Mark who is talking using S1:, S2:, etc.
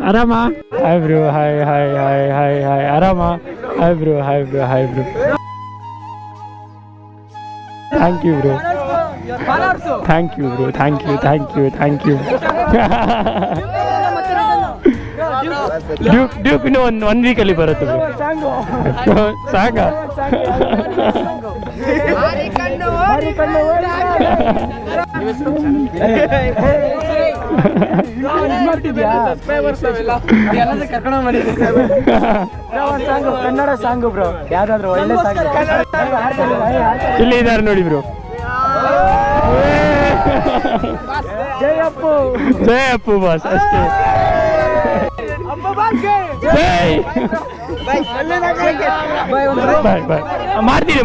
S1: ಆರಾಮ? Hi bro, hi hi hi hi hi. ಆರಾಮ? Hi bro, hi bro, hi bro. Thank you bro, thank you bro, thank you, thank you, thank you. Duke ಇನ್ನೂ ಒಂದು ವೀಕಲ್ಲಿ ಬರುತ್ತೆ bro. Song
S2: Kannada song bro, ಯಾವ್ದಾದ್ರು ಒಳ್ಳೆ song
S1: ಇಲ್ಲಿ ಇದ್ದಾರೆ ನೋಡಿ ಬ್ರೋ.
S2: ಜೈ ಅಪ್ಪು,
S1: ಜೈ ಅಪ್ಪು ಬಾಸ್, ಅಷ್ಟೇ. ಜೈ ಬಾಯ್ ಬಾಯ್. ಮಾಡ್ತೀನಿ